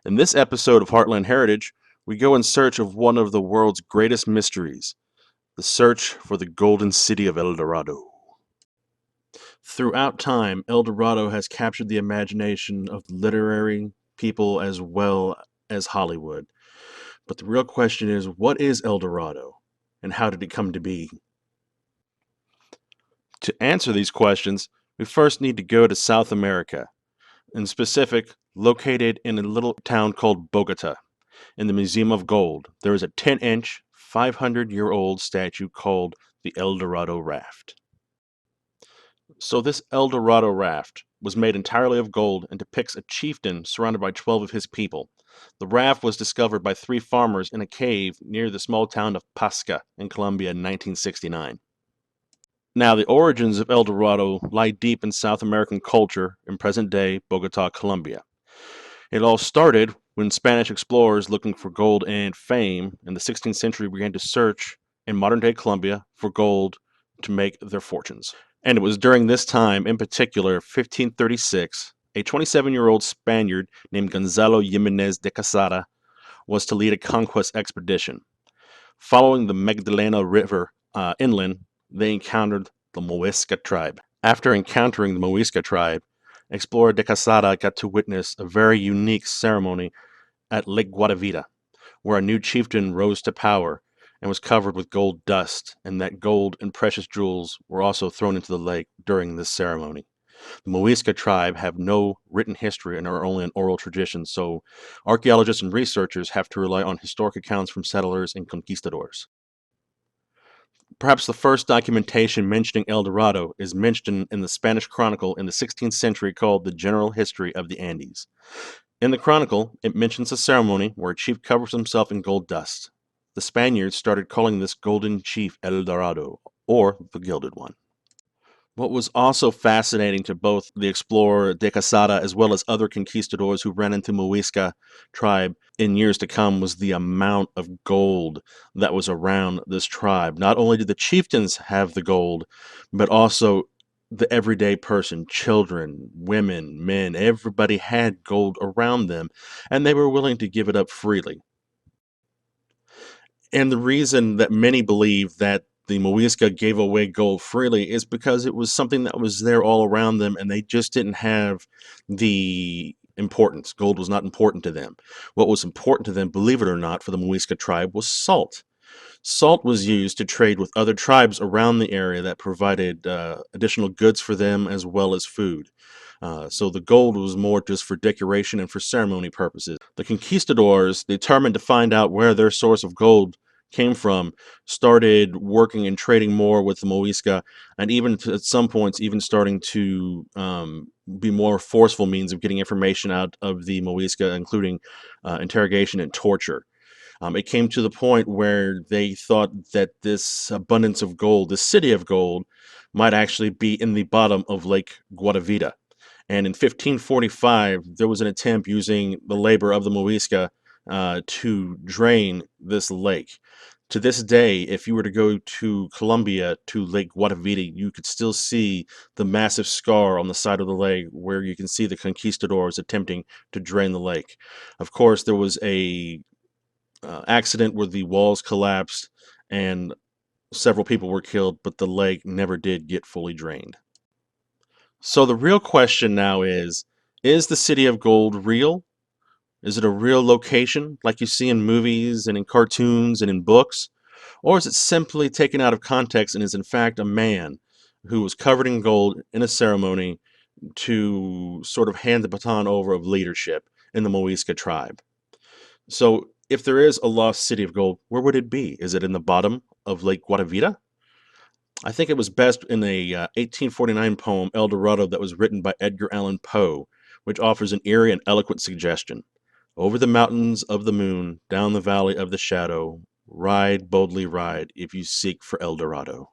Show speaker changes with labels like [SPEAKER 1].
[SPEAKER 1] In this episode of Heartland Heritage, we go in search of one of the world's greatest mysteries, the search for the golden city of El Dorado. Throughout time, El Dorado has captured the imagination of literary people as well as Hollywood. But the real question is, what is El Dorado, and how did it come to be? To answer these questions, we first need to go to South America, in specific, located in a little town called Bogota. In the Museum of Gold, there is a 10-inch, 500-year-old statue called the El Dorado Raft. So this El Dorado Raft was made entirely of gold and depicts a chieftain surrounded by 12 of his people. The raft was discovered by 3 farmers in a cave near the small town of Pasca in Colombia in 1969. Now, the origins of El Dorado lie deep in South American culture in present-day Bogota, Colombia. It all started when Spanish explorers looking for gold and fame in the 16th century began to search in modern-day Colombia for gold to make their fortunes. And it was during this time, in particular, 1536, a 27-year-old Spaniard named Gonzalo Jimenez de Quesada was to lead a conquest expedition. Following the Magdalena River inland, they encountered the Muisca Tribe. After encountering the Muisca Tribe, explorer de Quesada got to witness a very unique ceremony at Lake Guatavita, where a new chieftain rose to power and was covered with gold dust, and that gold and precious jewels were also thrown into the lake during this ceremony. The Muisca tribe have no written history and are only an oral tradition, so archaeologists and researchers have to rely on historic accounts from settlers and conquistadors. Perhaps the first documentation mentioning El Dorado is mentioned in the Spanish Chronicle in the 16th century called the General History of the Andes. In the Chronicle, it mentions a ceremony where a chief covers himself in gold dust. The Spaniards started calling this golden chief El Dorado, or the Gilded One. What was also fascinating to both the explorer de Quesada as well as other conquistadors who ran into Muisca tribe in years to come was the amount of gold that was around this tribe. Not only did the chieftains have the gold, but also the everyday person, children, women, men, everybody had gold around them, and they were willing to give it up freely. And the reason that many believe that the Muisca gave away gold freely is because it was something that was there all around them and they just didn't have the importance. Gold was not important to them. What was important to them, believe it or not, for the Muisca tribe was salt. Salt was used to trade with other tribes around the area that provided additional goods for them as well as food. So the gold was more just for decoration and for ceremony purposes. The conquistadors, determined to find out where their source of gold came from, started working and trading more with the Muisca, and even at some points, even starting to be more forceful means of getting information out of the Muisca, including interrogation and torture. It came to the point where they thought that this abundance of gold, this city of gold, might actually be in the bottom of Lake Guatavita. And in 1545, there was an attempt using the labor of the Muisca to drain this lake. To this day, if you were to go to Colombia, to Lake Guatavita, you could still see the massive scar on the side of the lake where you can see the conquistadors attempting to drain the lake. Of course, there was a accident where the walls collapsed and several people were killed, but the lake never did get fully drained. So the real question now is the City of Gold real? Is it a real location like you see in movies and in cartoons and in books? Or is it simply taken out of context and is in fact a man who was covered in gold in a ceremony to sort of hand the baton over of leadership in the Muisca tribe? So if there is a lost city of gold, where would it be? Is it in the bottom of Lake Guatavita? I think it was best in a 1849 poem, El Dorado, that was written by Edgar Allan Poe, which offers an eerie and eloquent suggestion. Over the mountains of the moon, down the valley of the shadow, ride, boldly ride, if you seek for El Dorado.